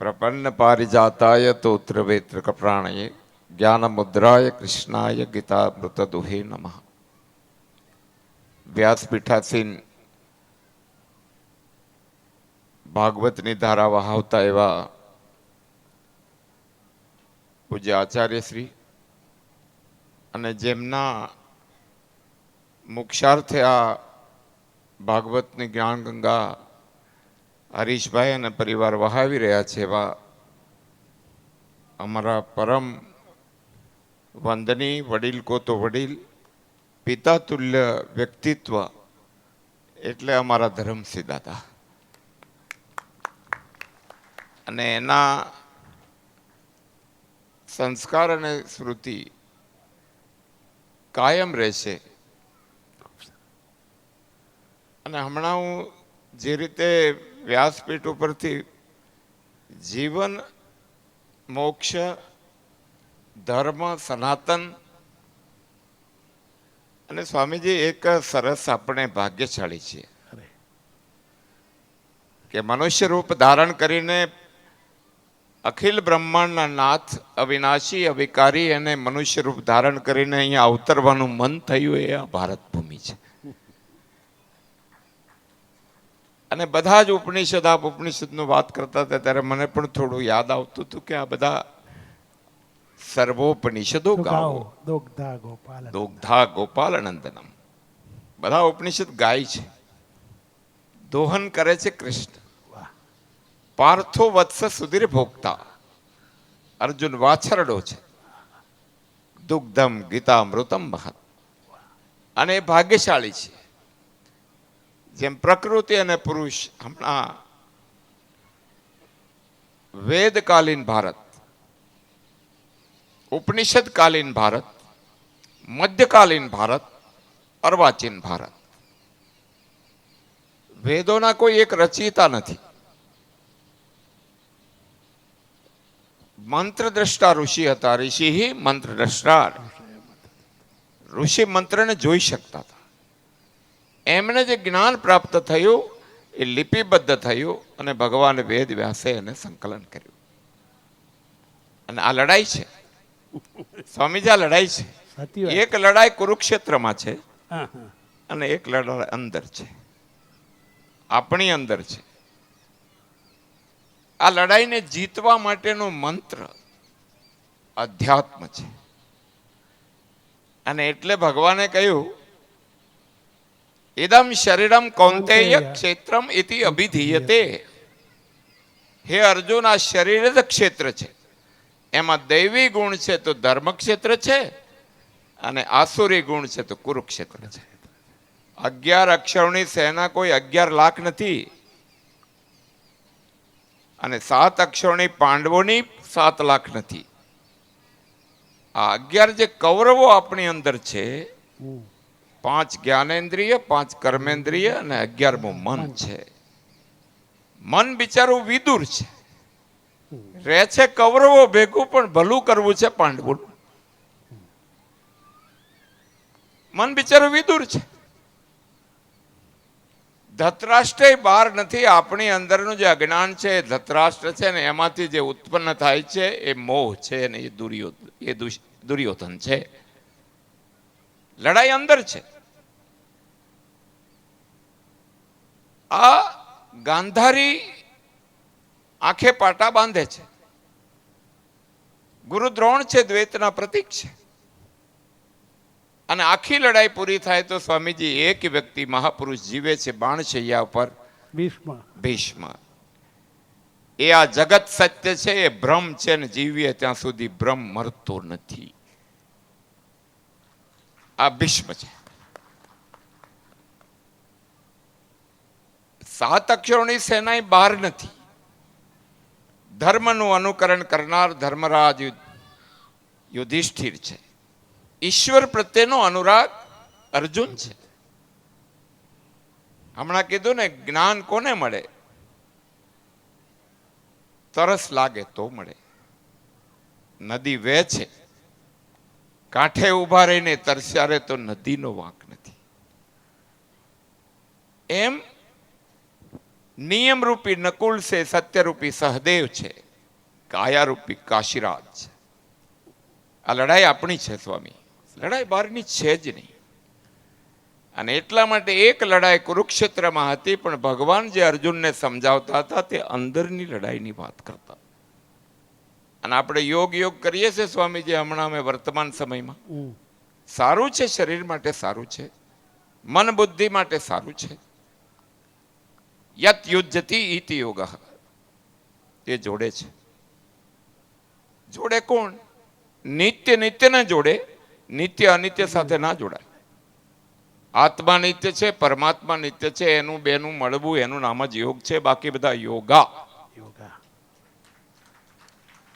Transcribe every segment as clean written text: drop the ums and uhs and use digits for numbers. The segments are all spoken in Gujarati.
प्रपन्न पारिजाताय तोत्रवेत्र कप्राणये ज्ञान मुद्राय कृष्णाय गीतामृत दुहे नमः। व्यासपीठासीन भागवतनी धारा वहावता एवा पूज्य आचार्य श्री અને જેમના મુક્ષાર્થે આ ભાગવતની જ્ઞાન ગંગા હરીશભાઈ અને પરિવાર વહાવી રહ્યા છે એવા અમારા પરમ વંદની વડીલ કો તો વડીલ પિતા તુલ્ય વ્યક્તિત્વ એટલે અમારા ધરમસિંહ દાદા અને એના સંસ્કાર અને સ્મૃતિ કાયમ રહેશે. અને હમણાં હું જે રીતે વ્યાસપીઠ ઉપરથી જીવન મોક્ષ ધર્મ સનાતન અને સ્વામીજી એક સરસ આપણે ભાગ્યશાળી છીએ કે મનુષ્ય રૂપ ધારણ કરીને અખિલ બ્રહ્માંડના નાથ અવિનાશી અવિકારી અને મનુષ્ય રૂપ ધારણ કરીને અહીંયા અવતરવાનું મન થયું એ આ ભારત ભૂમિ છે. અને બધા જ ઉપનિષદ આપ ઉપનિષદનું વાત કરતા હતા ત્યારે મને પણ થોડું યાદ આવતું હતું કે આ બધા સર્વોપનિષદો ગાઓ દોગ્ધા ગોપાલનંદનમ બધા ઉપનિષદ ગાય છે, દોહન કરે છે કૃષ્ણ. પાર્થો વત્સ સુધીર ભોગતા અર્જુન વાછરડો છે, દુગ્ધમ ગીતા અમૃતમ મહત. અને એ ભાગ્યશાળી છે. જેમ પ્રકૃતિ અને પુરુષ હમણાં વેદકાલીન ભારત, ઉપનિષદકાલીન ભારત, મધ્યકાલીન ભારત, અર્વાચીન ભારત. વેદોના કોઈ એક રચયિતા નથી. મંત્ર દ્રષ્ટા ઋષિ હતા. ઋષિ મંત્ર દ્રષ્ટા. ઋષિ મંત્રને જોઈ શકતા હતા. એમને જે જ્ઞાન પ્રાપ્ત થયું એ લિપિબદ્ધ થયું અને ભગવાન વેદ વ્યાસે એને સંકલન કર્યું. અને આ લડાઈ છે સ્વામીજી, આ લડાઈ છે. એક લડાઈ કુરુક્ષેત્રમાં છે અને એક લડાઈ અંદર છે, આપણી અંદર છે. આ લડાઈને જીતવા માટેનો મંત્ર અધ્યાત્મ છે. અને એટલે ભગવાને કહ્યું ઇદમ શરીરમ કૌંતેય ક્ષેત્રમ ઇતિ અભિધીયતે. હે અર્જુન, આ શરીર જ ક્ષેત્ર છે. એમાં દૈવી ગુણ છે તો ધર્મ ક્ષેત્ર છે અને આસુરી ગુણ છે તો કુરુક્ષેત્ર છે. 11 અક્ષરની સેના કોઈ 11 લાખ નથી અને 7 અક્ષરની પાંડવોની 7 લાખ નથી. આ 11 જે કૌરવો આપણી અંદર છે, 5 જ્ઞાનેન્દ્રિય, 5 કર્મેન્દ્રિય અને 11મું મન છે. મન બિચારું વિદુર છે, રહે છે કૌરવો ભેગું પણ ભલું કરવું છે પાંડવોનું. મન બિચારું વિદુર છે. ધૃતરાષ્ટ્ર બહાર નથી. આપણી અંદરનું જે અજ્ઞાન છે એ ધૃતરાષ્ટ્ર છે ને એમાંથી જે ઉત્પન્ન થાય છે એ મોહ છે ને એ દુર્યોધન છે. લડાઈ અંદર છે. આ ગાંધારી આંખે પાટા બાંધે છે. ગુરુ દ્રોણ છે, દ્વૈતના પ્રતીક છે. અને આખી લડાઈ પૂરી થાય તો સ્વામીજી એક વ્યક્તિ મહાપુરુષ જીવે છે બાણશૈયા ઉપર, ભીષ્મ. એ આ જગત સત્ય છે, એ ભ્રમ છે ને જીવીએ ત્યાં સુધી ભ્રમ મરતો નથી. આ ભીષ્મ છે. 7 અક્ષરોની સેના બહાર નથી. ધર્મનું અનુકરણ કરનાર ધર્મરાજ યુધિષ્ઠિર છે. ઈશ્વર પ્રત્યેનો અનુરાગ અર્જુન છે. હમણાં કીધું ને, જ્ઞાન કોને મળે? તરસ લાગે તો મળે. નદી વહે છે, કાંઠે ઉભા રહીને તરસ્યા રે તો નદીનો વાંક નથી. એમ નિયમરૂપી નકુલ છે, સત્યરૂપી સહદેવ છે. કાયારૂપી કાશીરાજ છે. આ લડાઈ આપણી છે સ્વામી, લડાઈ બહારની છે જ નહીં. અને એટલા માટે એક લડાઈ કુરુક્ષેત્રમાં હતી, પણ ભગવાન જે અર્જુનને સમજાવતા હતા તે અંદરની લડાઈની વાત કરતા. અને આપણે યોગ કરીએ છીએ સ્વામીજી હમણાં અમે વર્તમાન સમયમાં. સારું છે, શરીર માટે સારું છે, મન બુદ્ધિ માટે સારું છે. યત યુજ્યતિ ઇતિ યોગ, તે જોડે છે. જોડે કોણ? નિત્ય નિત્યને જોડે, નિત્ય અનિત્ય સાથે ના જોડાય. આત્મા નિત્ય છે, પરમાત્મા નિત્ય છે, એનું બેનું મળવું એનું નામ જ યોગ છે. બાકી બધા યોગા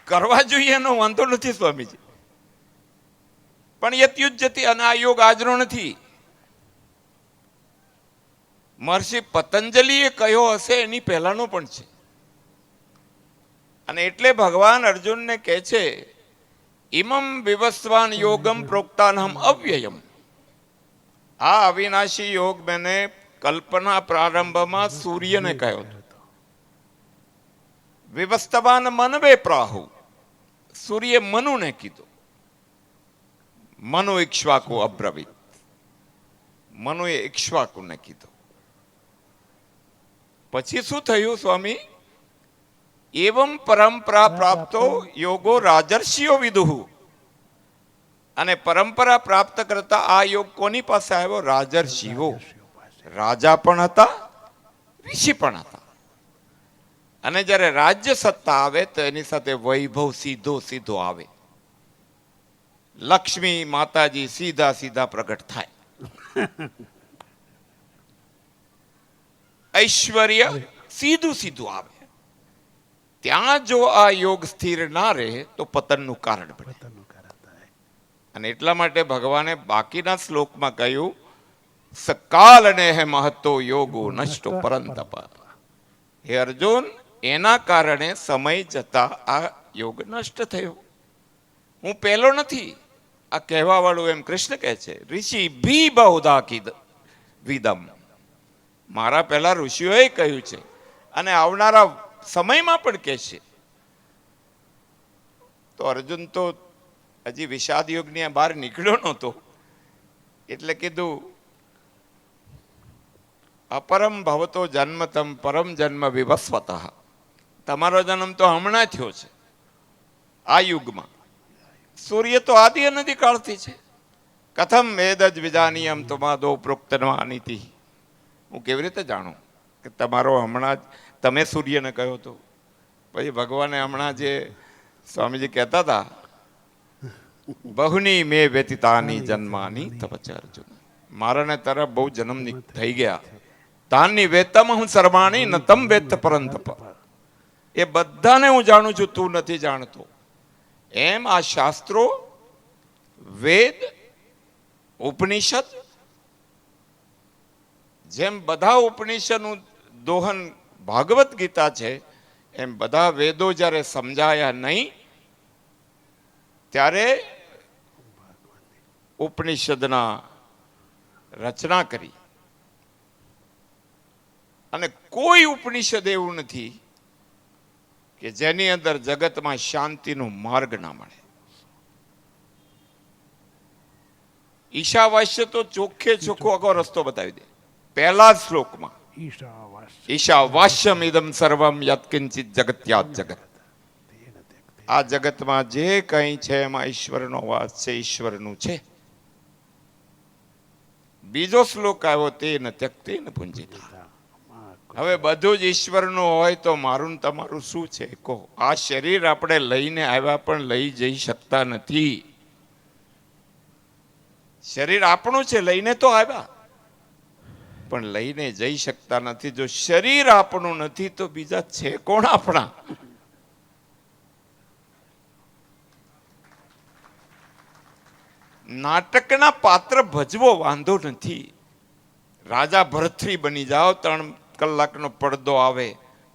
કરવા જોઈએ એનો વાંધો નથી સ્વામીજી, પણ યત્યુજ્યતિ, અને આ યોગ આજનો નથી. મહર્ષિ પતંજલિએ કહ્યો હશે એની પહેલાનો પણ છે. અને એટલે ભગવાન અર્જુનને કહે છે, ઇમમ વિવસ્વાન યોગમ પ્રોક્તાનહમ અવ્યયમ. આ અવિનાશી યોગ મેને કલ્પના પ્રારંભમાં સૂર્યને કહ્યો હતો. વિવસ્તવાન મનવે પ્રાહુ, સૂર્ય મનુને કીધું. મનુ ઇક્ષ્વાકુ અબ્રવીત, મનુએ ઇક્ષ્વાકુને કીધું. પછી શું થયું સ્વામી? એવમ પરંપરા પ્રાપ્તો યોગો રાજર્ષિયો વિદુહુ. અને પરંપરા પ્રાપ્ત કરતા આ યોગ કોની પાસે આવ્યો? રાજર્ષિઓ. રાજા પણ હતા, ઋષિ પણ હતા. અને જ્યારે રાજ્ય સત્તા આવે તો એની સાથે વૈભવ સીધો સીધો આવે. લક્ષ્મી માતાજી સીધા સીધા પ્રગટ થાય. ઐશ્વર્ય સીધું સીધું આવે. ત્યાં જો આ યોગ સ્થિર ના રહે તો પતનનું કારણ બને. અને એટલા માટે ભગવાને બાકીના શ્લોકમાં કહ્યું, સકાલ ને હે મહત્તો યોગો નષ્ટો પરંતપ. હે અર્જુન, એના કારણે સમય જતા આ યોગ નષ્ટ થયો. હું પહેલો નથી આ કહેવા વાળું, એમ કૃષ્ણ કહે છે. ઋષિ ભી બહુધા વિદમ, મારા પહેલા ઋષિઓએ કહ્યું છે અને આવનારા સમયમાં પણ કહેશે. તો અર્જુન તો હજી વિષાદ યોગની બહાર નીકળ્યો નહોતો, એટલે કીધું, અપરમ ભવતો જન્મતમ પરમ જન્મ વિવસ્વત. તમારો જન્મ તો હમણાં થયો છે આ યુગમાં. સૂર્ય તો આદિ અનધિ કાળથી છે. કથમ વેદ જ વિજાનીયમ તમાદો પ્રોક્તનવાનીતિ. હું કેવી રીતે જાણું કે તમારો હમણાં જ, તમે સૂર્યને કહ્યો હતો, પછી ભગવાને હમણાં જે સ્વામીજી કહેતા હતા, બહુની મે વ્યતીતાની જન્માની તપચ અર્જુન. મારાને તરફ બહુ જન્મ થઈ ગયા. તાની વેતમ હું સર્વાણી ન તમ વેત્ત પરંતપ. એ બધાને હું જાણું છું, તું નથી જાણતો. એમ આ શાસ્ત્રો, વેદ, ઉપનિષદ, જેમ બધા ઉપનિષદનું દોહન ભાગવત ગીતા છે, એમ બધા વેદો જ્યારે સમજાયા નહીં ત્યારે ઉપનિષદના રચના કરી. અને કોઈ ઉપનિષદ એવું નથી કે જેની અંદર જગતમાં શાંતિનો માર્ગ ના મળે. ઈશાવાસ્ય તો ચોખ્ખે ચોખ્ખો આખો રસ્તો બતાવી દે પહેલા જ શ્લોકમાં. ઈશાવાસ્યમ ઇદમ સર્વમ યત્કિંચિત જગત્યાત જગત. આ જગતમાં જે કંઈ છે એમાં ઈશ્વરનો વાસ છે, ઈશ્વરનું છે. બીજો શ્લોક આવ્યો, તે ન ત્યક્તે ન પુંજિતા. હવે બધું જ ઈશ્વરનું હોય તો મારું ને તમારું શું છે કહો? આ શરીર આપણે લઈને આવ્યા પણ લઈ જઈ શકતા નથી. શરીર આપણું છે, લઈને તો આવ્યા પણ લઈને જઈ શકતા નથી. જો શરીર આપણું નથી તો બીજા છે કોણ આપણા? નાટકના પાત્ર ભજવો વાંધો નથી. રાજા ભરથરી બની જાઓ, 3 કલાકનો પડદો આવે,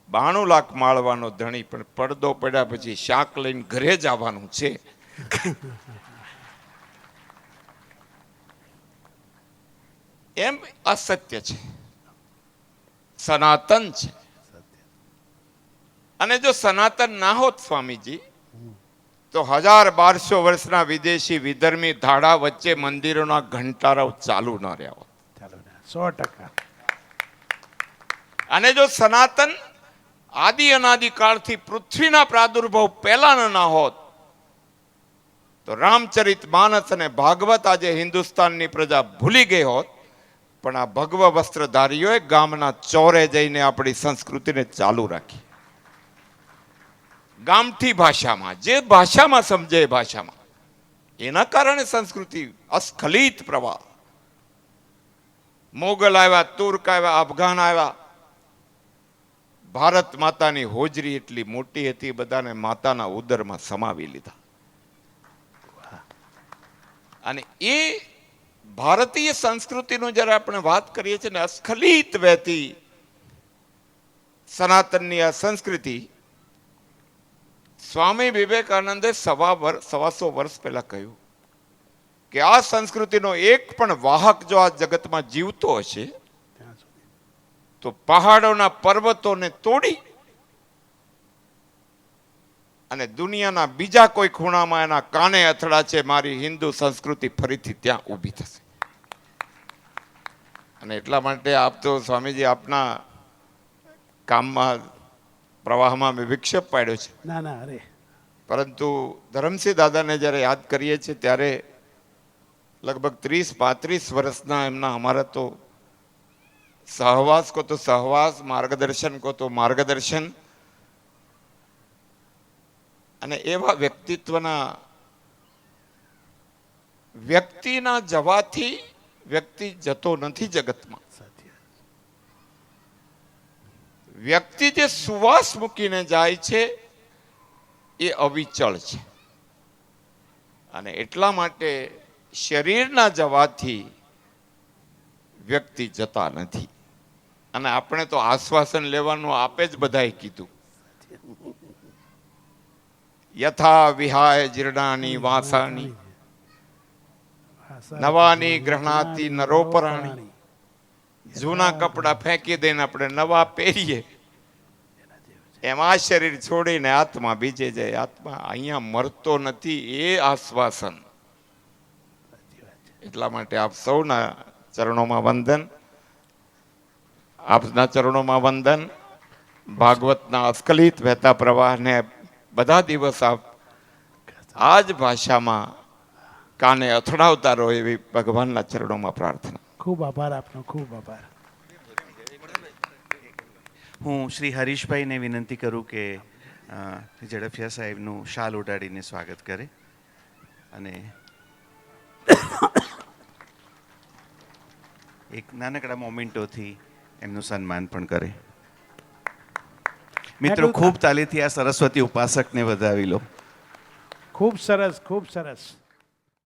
92 લાખ માળવાનો ધણી, પણ પડદો પડ્યા પછી શાક લઈને ઘરે જ આવવાનું છે. એમ અસત્ય છે, સનાતન છે. અને જો સનાતન ના હોત સ્વામીજી તો 1200 વર્ષના વિદેશી વિધર્મી ધાડા વચ્ચે મંદિરોના ઘંટારાઓ ચાલુ ન રહ્યા હોત. ચાલો ને 100%. અને જો સનાતન આદિ અનાદિ કાળથી પૃથ્વીના પ્રાદુર્ભાવ પહેલા ના હોત તો રામચરિત માનસ અને ભાગવત આજે હિન્દુસ્તાનની પ્રજા ભૂલી ગઈ હોત. પણ આ ભગવ વસ્ત્રધારીઓએ ગામના ચોરે જઈને આપણી સંસ્કૃતિને ચાલુ રાખી. ગામઠી ભાષામાં, જે ભાષામાં સમજે એ ભાષામાં. એના કારણે સંસ્કૃતિ અસ્ખલિત પ્રવાહ. મોગલ આવ્યા, તુર્ક આવ્યા, અફઘાન આવ્યા. ભારત માતાની હોજરી એટલી મોટી હતી, બધાને માતાના ઉદરમાં સમાવી લીધા. અને એ ભારતીય સંસ્કૃતિનું જ્યારે આપણે વાત કરીએ છીએ ને, અસ્ખલિત વહેતી સનાતનની આ સંસ્કૃતિ, સ્વામી વિવેકાનંદે 125 વર્ષ પહેલા કહ્યું કે આ સંસ્કૃતિનો એક પણ વાહક જો આ જગતમાં જીવતો હશે તો પહાડોના પર્વતોને તોડી અને દુનિયાના બીજા કોઈ ખૂણામાં એના કાને અથડા છે, મારી હિન્દુ સંસ્કૃતિ ફરીથી ત્યાં ઊભી થશે. અને એટલા માટે આપ તો સ્વામીજી આપના કામમાં પ્રવાહમાં મેં વિક્ષેપ પાડ્યો છે. ના ના, અરે પરંતુ ધરમસિંહ દાદાને જ્યારે યાદ કરીએ છીએ ત્યારે લગભગ 30-35 વર્ષના એમના અમારા તો સહવાસ કો તો સહવાસ, માર્ગદર્શન કો તો માર્ગદર્શન. અને એવા વ્યક્તિના જવાથી વ્યક્તિ જતો નથી જગતમાં. વ્યક્તિ જે સુવાસ મૂકીને જાય છે એ અવિચળ છે. અને એટલા માટે શરીરના જવાથી વ્યક્તિ જતા નથી. અને આપણે તો આશ્વાસન લેવાનું આપે જ બધાએ કીધું. યથા વિહાય જીર્ણાની વાસાની નવાની ગ્રહણાતી નરોપરાણી. જૂના કપડા ફેંકી દઈને આપણે નવા પહેરીએ, એમાં શરીર છોડીને આત્મા બીજે જાય. આત્મા અહીંયા મરતો નથી, એ આશ્વાસન. એટલા માટે આપ સૌના ચરણોમાં વંદન, આપના ચરણોમાં વંદન. ભાગવતના અસ્ખલિત વહેતા પ્રવાહને બધા દિવસ આપ આ જ ભાષામાં કાને અથડાવતા રહો એવી ભગવાનના ચરણોમાં પ્રાર્થના. ખૂબ આભાર આપનો, ખૂબ આભાર. હું શ્રી હરીશભાઈને વિનંતી કરું કે ઝડફિયા સાહેબનું શાલ ઉડાડીને સ્વાગત કરે અને એક નાનકડા મોમેન્ટોથી એમનું સન્માન પણ કરે. મિત્રો, ખૂબ તાલીથી આ સરસ્વતી ઉપાસકને વધાવી લો. ખૂબ સરસ, ખૂબ સરસ.